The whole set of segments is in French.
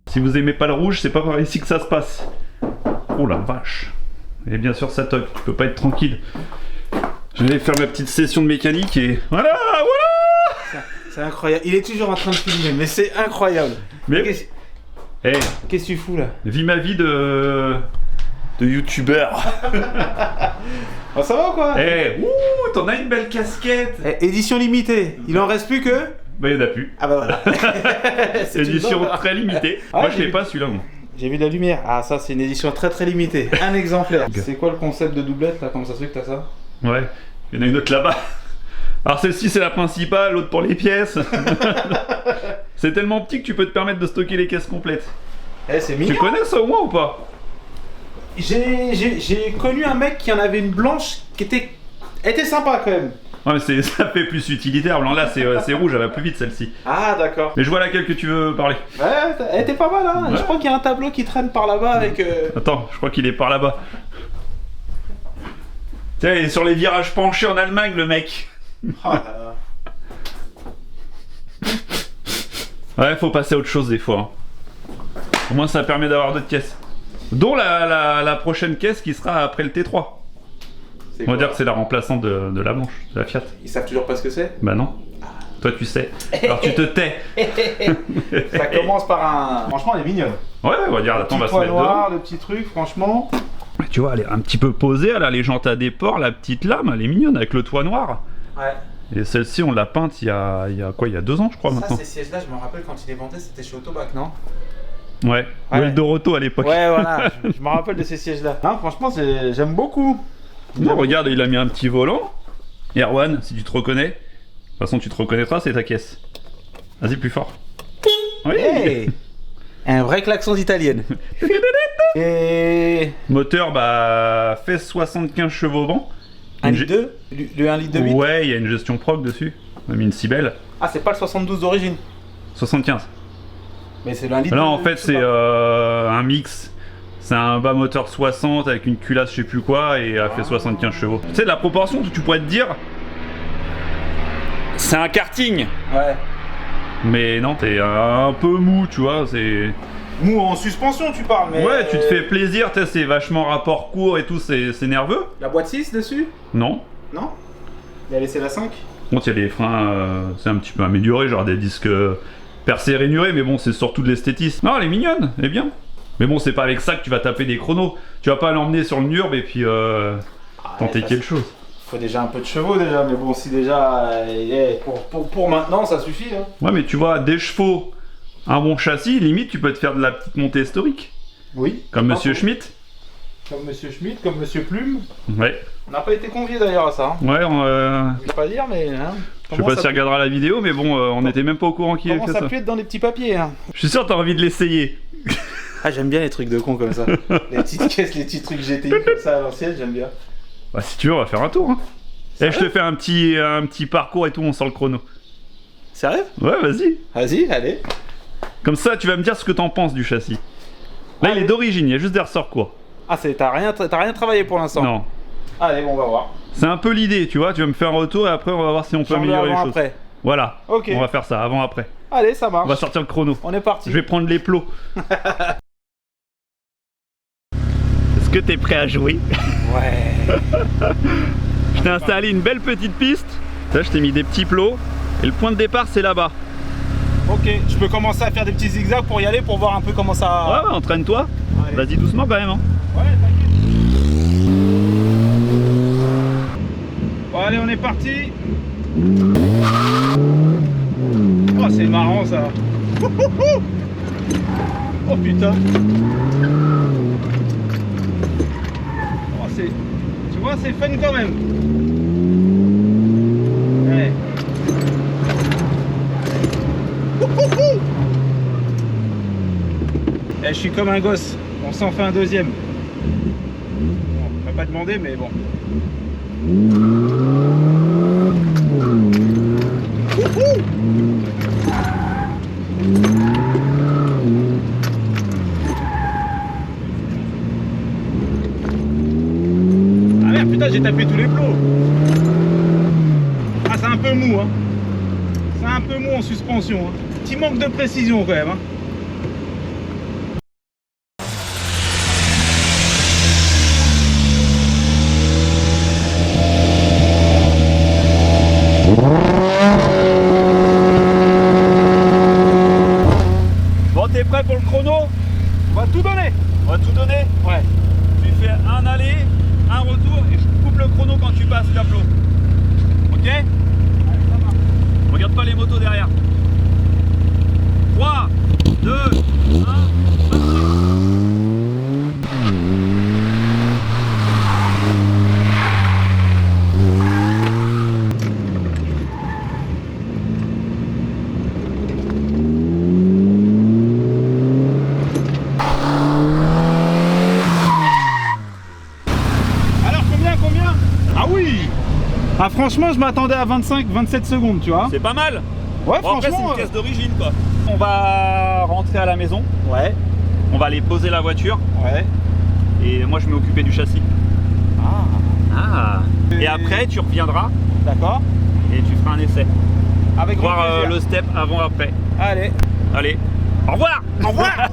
Si vous aimez pas le rouge, c'est pas par ici que ça se passe. Oh la vache. Et bien sûr ça toque, tu peux pas être tranquille. Je vais faire ma petite session de mécanique et voilà, voilà. C'est incroyable, il est toujours en train de filmer, mais c'est incroyable. Mais Qu'est-ce que tu fous là? vis ma vie de youtubeur. Oh, ça va quoi? Ouh, t'en as une belle casquette. Édition limitée, il en reste plus que? Bah y'en a plus. Ah bah voilà. C'est une Édition bonne. très limitée. Ah, Moi je l'ai pas celui-là moi. J'ai vu de la lumière. Ah ça c'est une édition très très limitée. Un exemplaire. C'est quoi le concept de doublette là? Comment ça se fait que t'as ça? Ouais, il y en a une autre là-bas. Alors celle-ci c'est la principale, l'autre pour les pièces. C'est tellement petit que tu peux te permettre de stocker les caisses complètes. Eh c'est mignon. Tu connais ça au moins ou pas? J'ai connu un mec qui en avait une blanche qui était sympa quand même. Ouais mais ça fait plus utilitaire. Non, là c'est rouge, elle va plus vite celle-ci. Ah d'accord. Mais je vois laquelle que tu veux parler. Ouais, elle était pas mal hein. Ouais. Je crois qu'il y a un tableau qui traîne par là-bas avec... Attends, je crois qu'il est par là-bas. Tiens, il est sur les virages penchés en Allemagne le mec. Oh là là. Ouais, faut passer à autre chose des fois. Au moins ça permet d'avoir d'autres caisses. Dont la prochaine caisse qui sera après le T3. On va dire que c'est la remplaçante de la blanche, de la Fiat. Ils savent toujours pas ce que c'est? Bah non. Toi tu sais. Alors tu te tais. Ça commence par un... Franchement elle est mignonne. Ouais, regarde, attends, on va se toit mettre noir, dedans. le petit truc, franchement. Tu vois, elle est un petit peu posée, elle a les jantes à déport, la petite lame, elle est mignonne avec le toit noir. Ouais. Et celle-ci, on l'a peinte il y a quoi, il y a 2 ans, je crois, Ça, maintenant. ces sièges-là, je me rappelle quand il les vendait, c'était chez Autobac, non? Ouais, Ouais. ou Eldorado à l'époque. Ouais, voilà, je me rappelle de ces sièges-là. Hein, franchement, j'aime beaucoup. Non, regarde, il a mis un petit volant. Erwan, si tu te reconnais. De toute façon, tu te reconnaîtras, c'est ta caisse. Vas-y, plus fort. Oui. Hey, un vrai klaxon d'italienne. Et... Moteur, bah, fait 75 chevaux vent. 1 litre 2? Le 1 litre de 8? Ouais, il y a une gestion prog dessus. On a mis une Cybelle. Ah, c'est pas le 72 d'origine. 75. Mais c'est le 1 litre. Là, en fait, c'est un mix. C'est un bas moteur 60 avec une culasse, je sais plus quoi, et elle fait 75 chevaux. Tu sais, la proportion, tu pourrais te dire. C'est un karting. Ouais. Mais non, t'es un peu mou, tu vois. C'est. Mou en suspension, tu parles, mais... Ouais, tu te fais plaisir, tu sais, c'est vachement rapport court et tout, c'est nerveux. La boîte 6 dessus? Non. Non? Il a laissé la 5? Bon, il y a les freins, c'est un petit peu amélioré, genre des disques percés et rainurés, mais bon, c'est surtout de l'esthétisme. Non, elle est mignonne, elle est bien. Mais bon, c'est pas avec ça que tu vas taper des chronos. Tu vas pas l'emmener sur le Nurb et puis tenter quelque chose. Faut déjà un peu de chevaux déjà, mais bon, si déjà... pour maintenant, ça suffit. Hein. Ouais, mais tu vois, des chevaux, un bon châssis, limite, tu peux te faire de la petite montée historique. Oui. Comme Monsieur Schmitt. Comme Monsieur Schmitt, comme Monsieur Plume. Ouais. On n'a pas été conviés d'ailleurs à ça. Hein. Ouais, Je vais pas dire, mais... Hein, je sais pas si tu regarderas la vidéo, mais bon, on était même pas au courant qui avait fait Comment ça ça. peut être dans les petits papiers hein. Je suis sûr que t'as envie de l'essayer. Ah, j'aime bien les trucs de con comme ça. Les petites caisses, les petits trucs GTI comme ça à l'ancienne, j'aime bien. Bah si tu veux, on va faire un tour. Hein. Et je te fais un petit parcours et tout, on sort le chrono. Sérieux? Ouais, vas-y. Vas-y, allez. Comme ça, tu vas me dire ce que t'en penses du châssis. Là, il est d'origine, il y a juste des ressorts courts. Ah, t'as rien travaillé pour l'instant? Non. Allez, bon, on va voir. C'est un peu l'idée, tu vois, tu vas me faire un retour et après on va voir si on peut améliorer les choses. Après. Voilà. Ok. On va faire ça, avant-après. Allez, ça marche. On va sortir le chrono. On est parti. Je vais prendre les plots. Est-ce que t'es prêt à jouer? Ouais. Je t'ai installé une belle petite piste. Là, je t'ai mis des petits plots. Et le point de départ, c'est là-bas. Ok, je peux commencer à faire des petits zigzags pour y aller, pour voir un peu comment ça... Ouais, entraîne-toi. Vas-y doucement quand même. Hein. Ouais, t'inquiète. Bon, allez, on est parti. Oh, c'est marrant ça. Oh putain. Oh, tu vois, c'est fun quand même. Ouais. Eh, je suis comme un gosse. On s'en fait un deuxième. Bon, on va pas demander, mais bon. Ah merde, putain, j'ai tapé tous les plots. Ah, c'est un peu mou, hein. C'est un peu mou en suspension. Hein. Petit manque de précision quand même. Hein. Bon, t'es prêt pour le chrono? On va tout donner. On va tout donner? Ouais. Tu fais un aller, un retour et je coupe le chrono quand tu passes l'applot. Ok? Allez, ça marche. Regarde pas les motos derrière. 3, 2, 1, Alors combien? Ah oui. Ah franchement, je m'attendais à 25-27 secondes, tu vois. c'est pas mal. Ouais, Bon, après, c'est franchement. une caisse d'origine quoi. On va rentrer à la maison. Ouais. On va aller poser la voiture. Ouais. Et moi, je vais m'occuper du châssis. Ah. Et après, tu reviendras D'accord. et tu feras un essai. Avec grand Voir plaisir. le step avant-après. Allez. Allez, au revoir. Au revoir.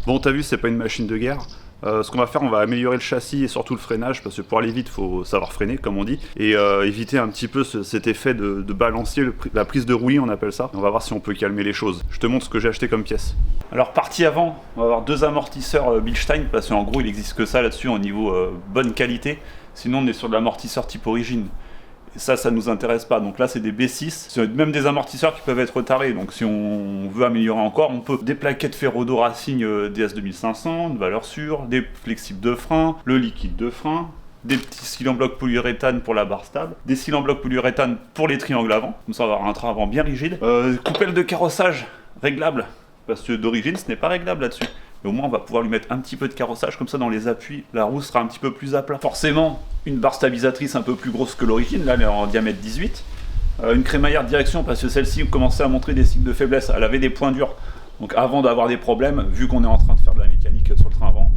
Bon, t'as vu, c'est pas une machine de guerre. Ce qu'on va faire, on va améliorer le châssis et surtout le freinage, parce que pour aller vite, il faut savoir freiner, comme on dit, et éviter un petit peu cet effet de balancier, la prise de roulis, on appelle ça. On va voir si on peut calmer les choses. Je te montre ce que j'ai acheté comme pièce. Alors, partie avant, on va avoir deux amortisseurs Bilstein, parce qu'en gros, il n'existe que ça là-dessus au niveau bonne qualité. Sinon, on est sur de l'amortisseur type origine. Et ça nous intéresse pas. Donc là, c'est des B6. C'est même des amortisseurs qui peuvent être tarés. Donc si on veut améliorer encore, on peut des plaquettes Ferrodo Racing DS 2500, de valeur sûre, des flexibles de frein, le liquide de frein, des petits cylindres en bloc polyuréthane pour la barre stable, des cylindres en bloc polyuréthane pour les triangles avant. Comme ça, on va avoir un train avant bien rigide. Coupelle de carrossage réglable. Parce que d'origine, ce n'est pas réglable là-dessus. Mais au moins, on va pouvoir lui mettre un petit peu de carrossage, comme ça dans les appuis, la roue sera un petit peu plus à plat. Forcément, une barre stabilisatrice un peu plus grosse que l'origine, là elle est en diamètre 18. Une crémaillère de direction, parce que celle-ci commençait à montrer des signes de faiblesse, elle avait des points durs. Donc avant d'avoir des problèmes, vu qu'on est en train de faire de la mécanique sur le train avant,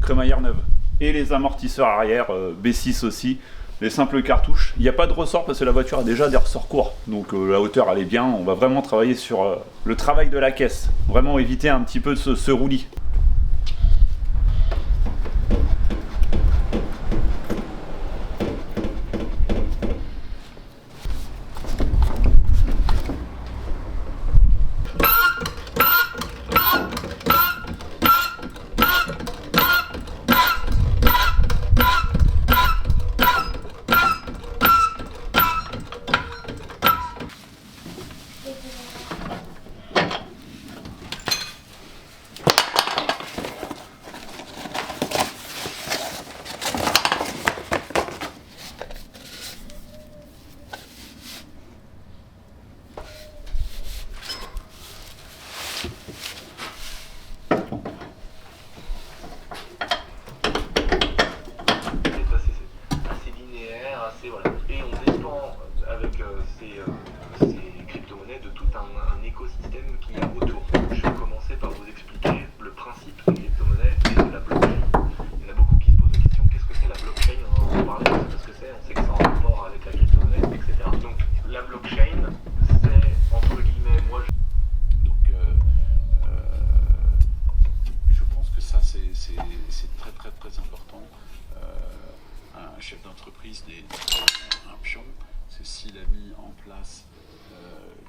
crémaillère neuve. Et les amortisseurs arrière, B6 aussi, les simples cartouches. Il n'y a pas de ressort parce que la voiture a déjà des ressorts courts. Donc la hauteur elle est bien, on va vraiment travailler sur le travail de la caisse. Vraiment éviter un petit peu de ce roulis. chef d'entreprise, un pion, c'est s'il a mis en place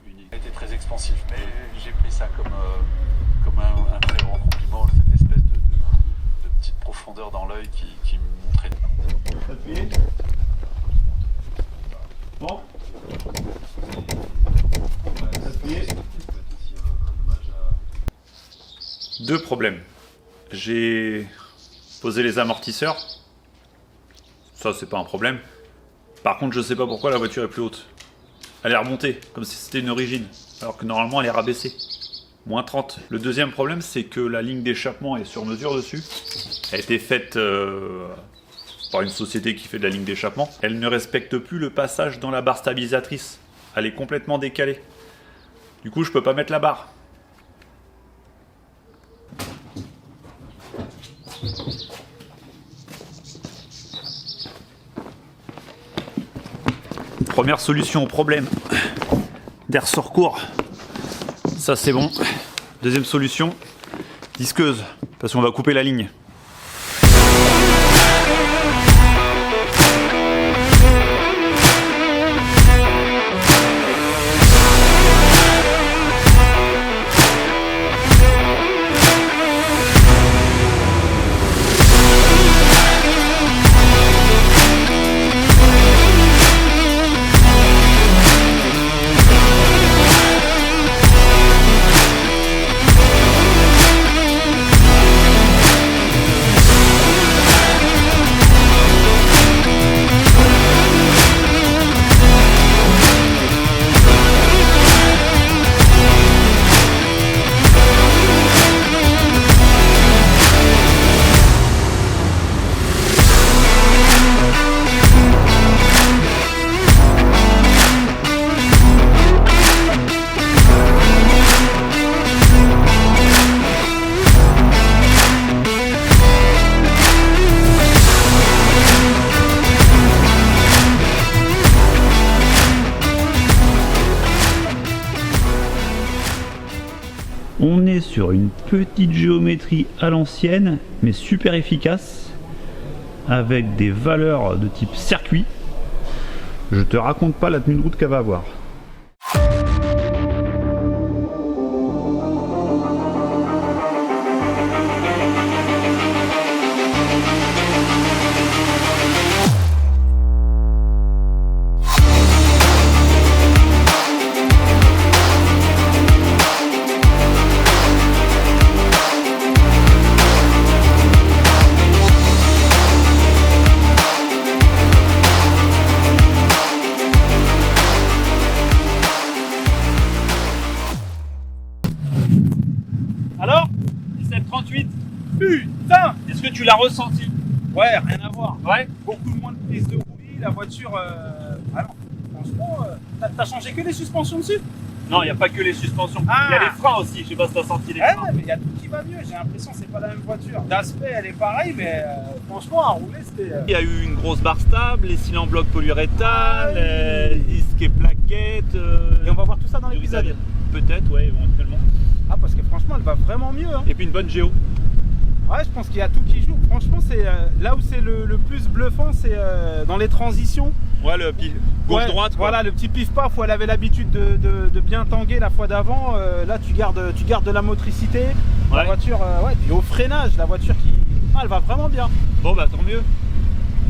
une équipe. Il était très expansif, mais j'ai pris ça comme un très grand compliment, cette espèce de petite profondeur dans l'œil qui me montrait. Appuyez. Bon. Appuyez. Deux problèmes. J'ai posé les amortisseurs. Ça, c'est pas un problème. Par contre, je sais pas pourquoi la voiture est plus haute. Elle est remontée, comme si c'était une origine. Alors que normalement, elle est rabaissée. Moins 30. Le deuxième problème, c'est que la ligne d'échappement est sur mesure dessus. Elle a été faite par une société qui fait de la ligne d'échappement. Elle ne respecte plus le passage dans la barre stabilisatrice. Elle est complètement décalée. Du coup, je peux pas mettre la barre. Première solution au problème d'air sort court. Ça c'est bon. Deuxième solution, disqueuse, parce qu'on va couper la ligne. On est sur une petite géométrie à l'ancienne, mais super efficace, avec des valeurs de type circuit. Je te raconte pas la tenue de route qu'elle va avoir. Alors 1738, Putain, est-ce que tu l'as ressenti? ouais, rien à voir. Ouais. Beaucoup moins de prise de roulis, la voiture... Ah non, franchement, t'as changé que les suspensions dessus? Non, il n'y a pas que les suspensions. Ah. Il y a les freins aussi, je sais pas si tu as senti les Ouais, freins. mais il y a tout qui va mieux, j'ai l'impression que c'est pas la même voiture. D'aspect, elle est pareille, mais franchement, à rouler, c'était... Il y a eu une grosse barre stable, les cylindres en bloc polyuréthane, Ah, oui. les disques et plaquettes. Et on va voir tout ça dans l'épisode. Peut-être, ouais, éventuellement. Ah, parce que franchement, elle va vraiment mieux. Hein. Et puis une bonne géo. Ouais, je pense qu'il y a tout qui joue. Franchement, c'est là où c'est le plus bluffant, c'est dans les transitions. Ouais, le gauche-droite. Ouais, voilà, le petit pif-paf où elle avait l'habitude de bien tanguer la fois d'avant. Là, tu gardes de la motricité. La Ouais. voiture, ouais, puis au freinage, la voiture qui... Ah, elle va vraiment bien. Bon, bah tant mieux.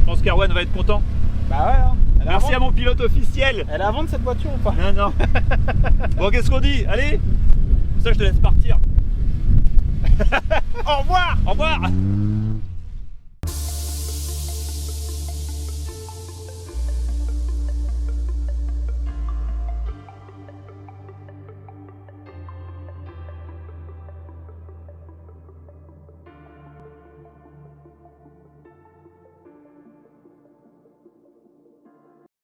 Je pense qu'Erwan va être content. Bah ouais, hein. Merci à mon pilote officiel. Elle est à vendre cette voiture ou pas? Non, non. Bon, qu'est-ce qu'on dit? Allez, ça, je te laisse partir. Au revoir. Au revoir.